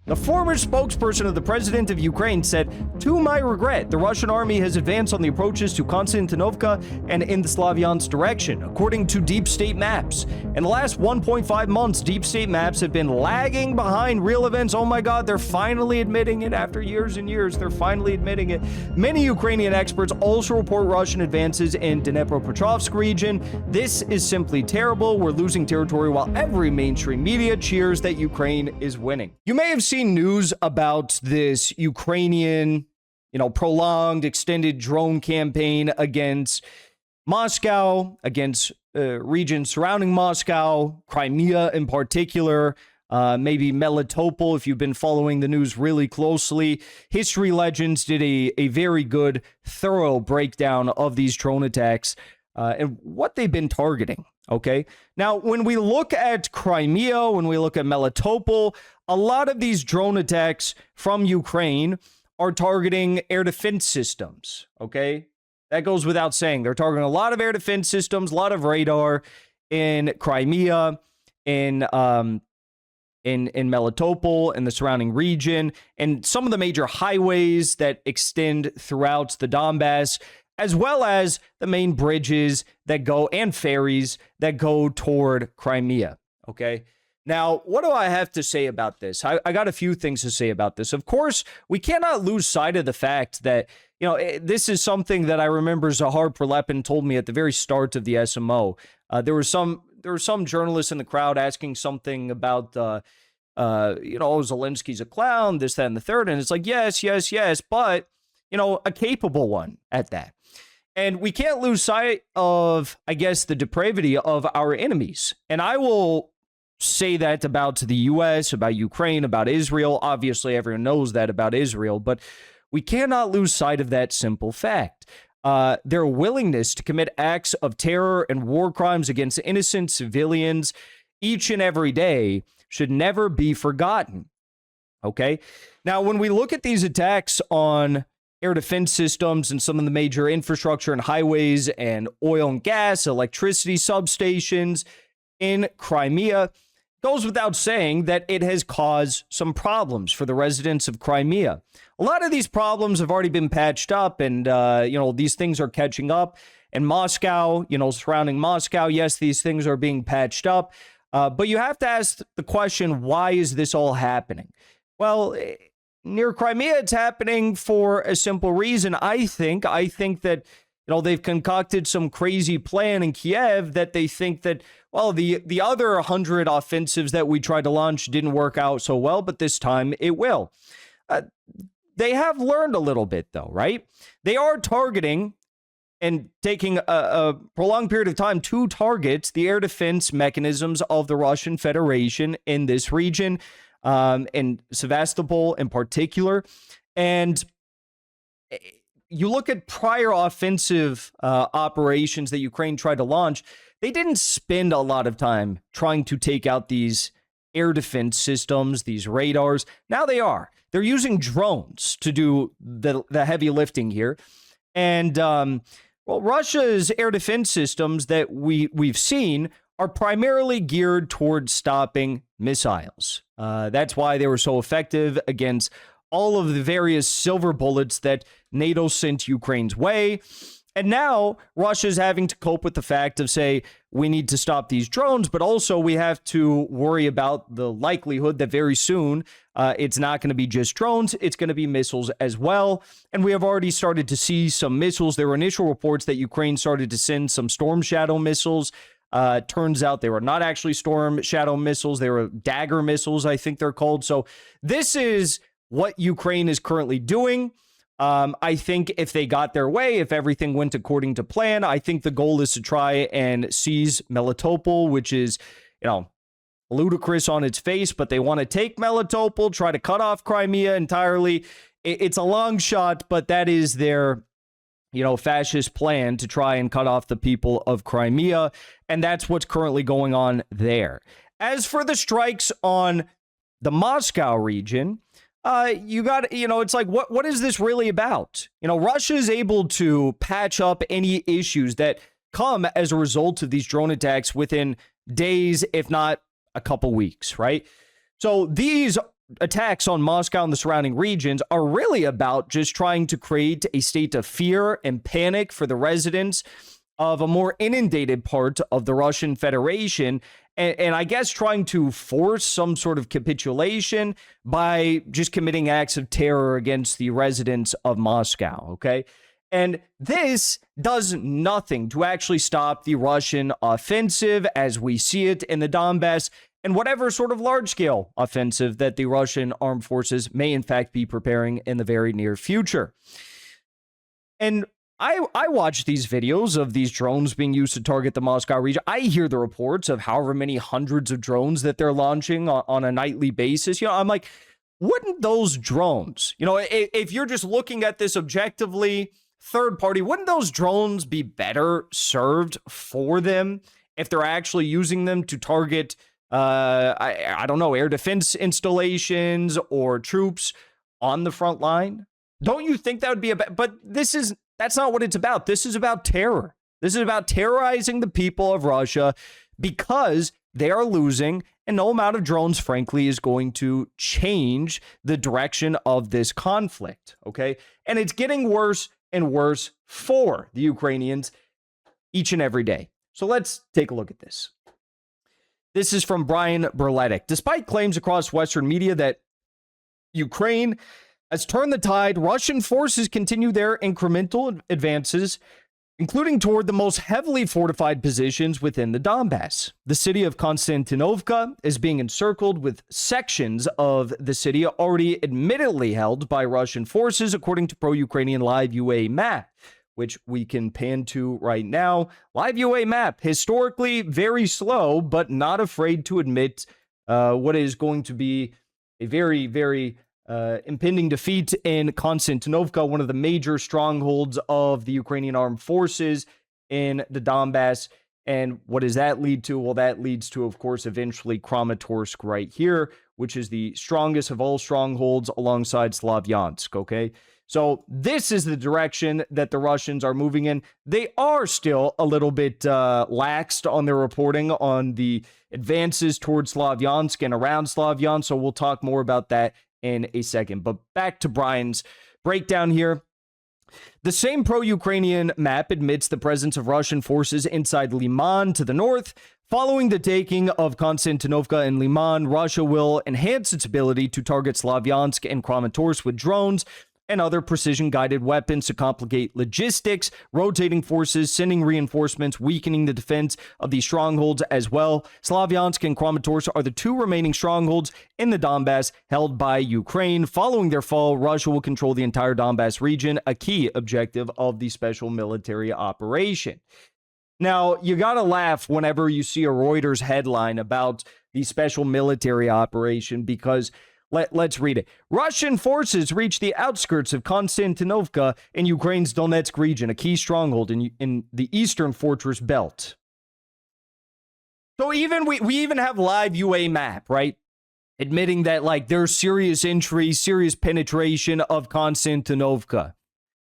The former spokesperson of the president of Ukraine said, "To my regret, the Russian army has advanced on the approaches to Konstantinovka and in the Sloviansk direction, according to deep state maps. In the last 1.5 months, deep state maps have been lagging behind real events." Oh my God, they're finally admitting it after years and years. They're finally admitting it. Many Ukrainian experts also report Russian advances in Dnipropetrovsk region. This is simply terrible. We're losing territory while every mainstream media cheers that Ukraine is winning. You may have seen news about this Ukrainian, prolonged, extended drone campaign against Moscow, against regions surrounding Moscow, Crimea in particular, maybe Melitopol, if you've been following the news really closely. History Legends did a very good, thorough breakdown of these drone attacks and what they've been targeting. Okay. Now, when we look at Crimea, when we look at Melitopol, a lot of these drone attacks from Ukraine are targeting air defense systems. Okay. That goes without saying. They're targeting a lot of air defense systems, a lot of radar in Crimea, in Melitopol and the surrounding region, and some of the major highways that extend throughout the Donbass, as well as the main bridges that go and ferries that go toward Crimea. Okay. Now, what do I have to say about this? I got a few things to say about this. Of course, we cannot lose sight of the fact that, this is something that I remember Zahar Perlepin told me at the very start of the SMO. There were some journalists in the crowd asking something about, Zelensky's a clown, this, that, and the third. And it's like, yes, but, a capable one at that. And we can't lose sight of, I guess, the depravity of our enemies. And I will say that about the U.S., about Ukraine, about Israel. Obviously, everyone knows that about Israel, but we cannot lose sight of that simple fact. Their willingness to commit acts of terror and war crimes against innocent civilians each and every day should never be forgotten. Okay? Now, when we look at these attacks on air defense systems and some of the major infrastructure and highways and oil and gas, electricity substations in Crimea, goes without saying that it has caused some problems for the residents of Crimea. A lot of these problems have already been patched up, and, these things are catching up. And Moscow, surrounding Moscow, yes, these things are being patched up. But you have to ask the question, why is this all happening? Well, near Crimea, it's happening for a simple reason. I think that, they've concocted some crazy plan in Kiev that they think that, well, the other 100 offensives that we tried to launch didn't work out so well, but this time it will. They have learned a little bit, though, right? They are targeting and taking a prolonged period of time to target the air defense mechanisms of the Russian Federation in this region, and Sevastopol in particular. And you look at prior offensive operations that Ukraine tried to launch, they didn't spend a lot of time trying to take out these air defense systems, these radars. Now they are. They're using drones to do the heavy lifting here. And, Russia's air defense systems that we've seen are primarily geared towards stopping missiles. That's why they were so effective against all of the various silver bullets that NATO sent Ukraine's way. And now Russia's having to cope with the fact of, say, we need to stop these drones, but also we have to worry about the likelihood that very soon it's not going to be just drones, it's going to be missiles as well. And we have already started to see some missiles. There were initial reports that Ukraine started to send some Storm Shadow missiles. Turns out they were not actually Storm Shadow missiles. They were Dagger missiles, I think they're called. So this is what Ukraine is currently doing. I think if they got their way, if everything went according to plan, I think the goal is to try and seize Melitopol, which is, ludicrous on its face, but they want to take Melitopol, try to cut off Crimea entirely. It's a long shot, but that is their, fascist plan to try and cut off the people of Crimea. And that's what's currently going on there. As for the strikes on the Moscow region, it's like, what is this really about? Russia is able to patch up any issues that come as a result of these drone attacks within days, if not a couple weeks, right? So these attacks on Moscow and the surrounding regions are really about just trying to create a state of fear and panic for the residents of a more inundated part of the Russian Federation. And I guess trying to force some sort of capitulation by just committing acts of terror against the residents of Moscow, okay? And this does nothing to actually stop the Russian offensive as we see it in the Donbass and whatever sort of large-scale offensive that the Russian armed forces may in fact be preparing in the very near future. And I watch these videos of these drones being used to target the Moscow region. I hear the reports of however many hundreds of drones that they're launching on a nightly basis. You know, I'm like, wouldn't those drones, you know, if you're just looking at this objectively, third party, wouldn't those drones be better served for them if they're actually using them to target, I don't know, air defense installations or troops on the front line? Don't you think that would be but that's not what it's about. This is about terror. This is about terrorizing the people of Russia because they are losing, and no amount of drones, frankly, is going to change the direction of this conflict, okay? And it's getting worse and worse for the Ukrainians each and every day. So let's take a look at this. This is from Brian Berletic. Despite claims across Western media that Ukraine has turned the tide, Russian forces continue their incremental advances, including toward the most heavily fortified positions within the Donbass. The city of Konstantinovka is being encircled with sections of the city already admittedly held by Russian forces, according to pro-Ukrainian Live UA map, which we can pan to right now. Live UA map, historically very slow, but not afraid to admit what is going to be a very, very impending defeat in Konstantinovka, one of the major strongholds of the Ukrainian armed forces in the Donbass. And what does that lead to? Well, that leads to, of course, eventually Kramatorsk right here, which is the strongest of all strongholds alongside Sloviansk, okay? So this is the direction that the Russians are moving in. They are still a little bit laxed on their reporting on the advances towards Sloviansk and around Sloviansk, so we'll talk more about that in a second. But back to Brian's breakdown here. The same pro-Ukrainian map admits the presence of Russian forces inside Liman to the north. Following the taking of Konstantinovka and Liman, Russia will enhance its ability to target Sloviansk and Kramatorsk with drones and other precision-guided weapons to complicate logistics, rotating forces, sending reinforcements, weakening the defense of these strongholds as well. Sloviansk and Kramatorsk are the two remaining strongholds in the Donbass held by Ukraine. Following their fall, Russia will control the entire Donbass region, a key objective of the special military operation. Now, you gotta laugh whenever you see a Reuters headline about the special military operation because let's read it. Russian forces reach the outskirts of Konstantinovka in Ukraine's Donetsk region, a key stronghold in the eastern fortress belt. So even we even have live UA map, right? Admitting that like there's serious entry, serious penetration of Konstantinovka,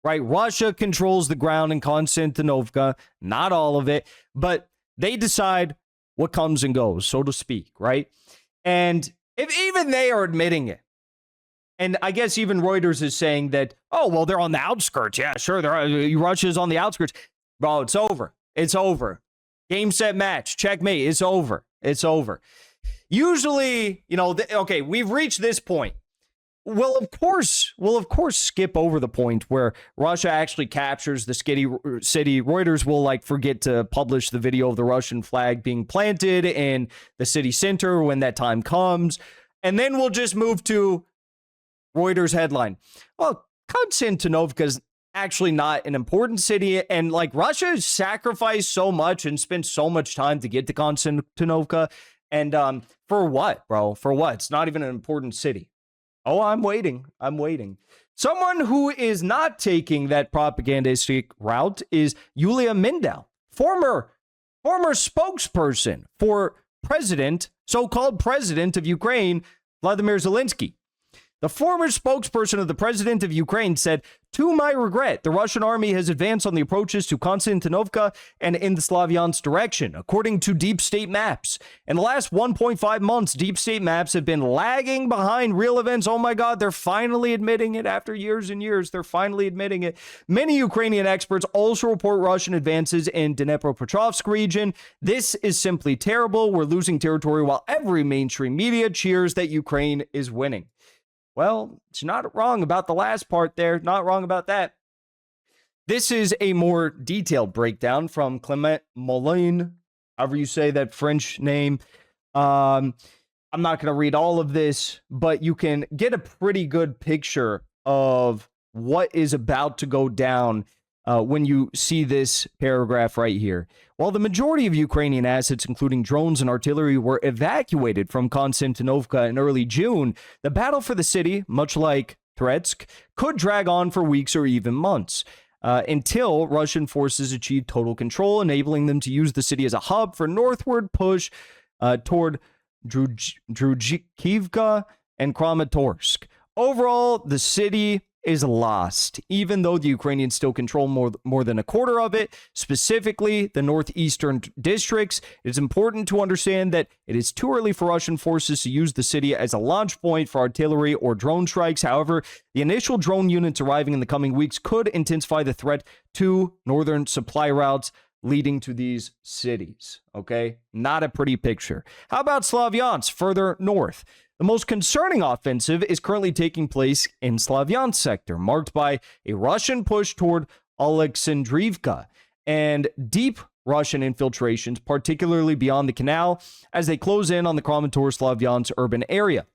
right? Russia controls the ground in Konstantinovka, not all of it, but they decide what comes and goes, so to speak, right? And if even they are admitting it, and I guess even Reuters is saying that, oh, well, they're on the outskirts. Yeah, sure, Russia's on the outskirts. Bro, it's over. It's over. Game, set, match. Checkmate. It's over. It's over. Usually, you know, okay, we've reached this point. We'll of course skip over the point where Russia actually captures the city. Reuters will like forget to publish the video of the Russian flag being planted in the city center when that time comes. And then we'll just move to Reuters headline. Well, Konstantinovka is actually not an important city. And like Russia has sacrificed so much and spent so much time to get to Konstantinovka. And for what, bro? For what? It's not even an important city. Oh, I'm waiting. Someone who is not taking that propagandistic route is Yulia Mindel, former spokesperson for so-called president of Ukraine, Vladimir Zelensky. The former spokesperson of the president of Ukraine said, "To my regret, the Russian army has advanced on the approaches to Konstantinovka and in the Sloviansk direction, according to deep state maps. In the last 1.5 months, deep state maps have been lagging behind real events." Oh my God, they're finally admitting it after years and years. They're finally admitting it. Many Ukrainian experts also report Russian advances in Dnipropetrovsk region. This is simply terrible. We're losing territory while every mainstream media cheers that Ukraine is winning. Well, it's not wrong about the last part there. Not wrong about that. This is a more detailed breakdown from Clement Moline, however you say that French name. I'm not going to read all of this, but you can get a pretty good picture of what is about to go down when you see this paragraph right here. While the majority of Ukrainian assets, including drones and artillery, were evacuated from Konstantinovka in early June, the battle for the city, much like Tretsk, could drag on for weeks or even months until Russian forces achieve total control, enabling them to use the city as a hub for northward push toward Druzhkivka and Kramatorsk. Overall, the city is lost, even though the Ukrainians still control more than a quarter of it, specifically the northeastern districts. It's important to understand that it is too early for Russian forces to use the city as a launch point for artillery or drone strikes. However, the initial drone units arriving in the coming weeks could intensify the threat to northern supply routes leading to these cities. Okay, not a pretty picture. How about Sloviansk, further north? The most concerning offensive is currently taking place in Sloviansk sector, marked by a Russian push toward Alexandrivka and deep Russian infiltrations, particularly beyond the canal, as they close in on the Kramatorsk-Sloviansk urban area.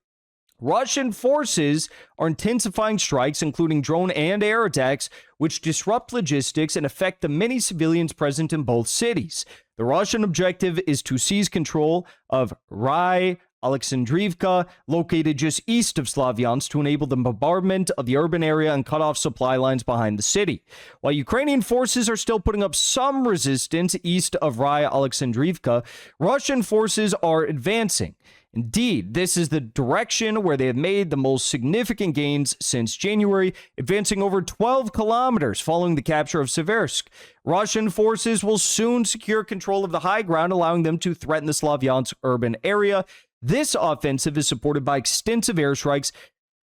Russian forces are intensifying strikes, including drone and air attacks, which disrupt logistics and affect the many civilians present in both cities. The Russian objective is to seize control of Rai Alexandrivka, located just east of Sloviansk, to enable the bombardment of the urban area and cut off supply lines behind the city. While Ukrainian forces are still putting up some resistance east of Rai Alexandrivka, Russian forces are advancing. Indeed, this is the direction where they have made the most significant gains since January, advancing over 12 kilometers following the capture of Seversk. Russian forces will soon secure control of the high ground, allowing them to threaten the Sloviansk urban area. This offensive is supported by extensive airstrikes,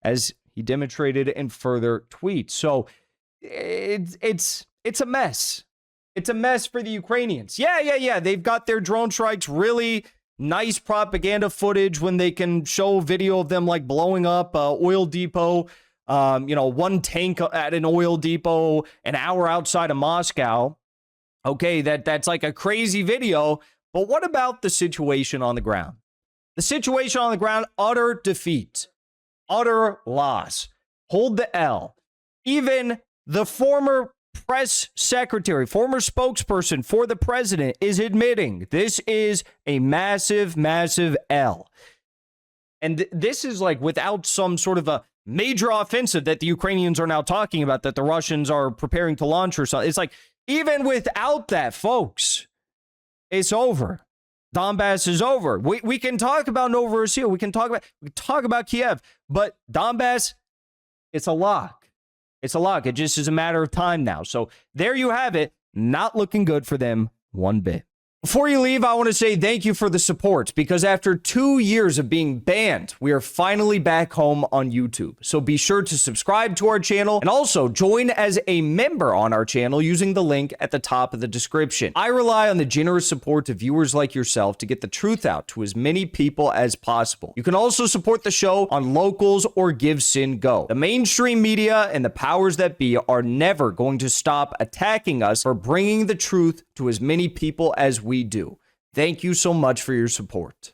as he demonstrated in further tweets. So it's a mess. It's a mess for the Ukrainians. Yeah. They've got their drone strikes, really nice propaganda footage when they can show video of them like blowing up a oil depot, one tank at an oil depot an hour outside of Moscow. Okay, that's like a crazy video. But what about the situation on the ground? The situation on the ground, utter defeat, utter loss. Hold the L. Even the former press secretary, former spokesperson for the president is admitting this is a massive, massive L. And this is like without some sort of a major offensive that the Ukrainians are now talking about, that the Russians are preparing to launch or something. It's like, even without that, folks, it's over. Donbass is over. We can talk about Novorossiya. We can talk about Kiev, but Donbass, it's a lock. It's a lock. It just is a matter of time now. So there you have it. Not looking good for them one bit. Before you leave, I want to say thank you for the support, because after 2 years of being banned, we are finally back home on YouTube. So be sure to subscribe to our channel and also join as a member on our channel using the link at the top of the description. I rely on the generous support of viewers like yourself to get the truth out to as many people as possible. You can also support the show on Locals or Give Sin Go. The mainstream media and the powers that be are never going to stop attacking us for bringing the truth to as many people as we do. Thank you so much for your support.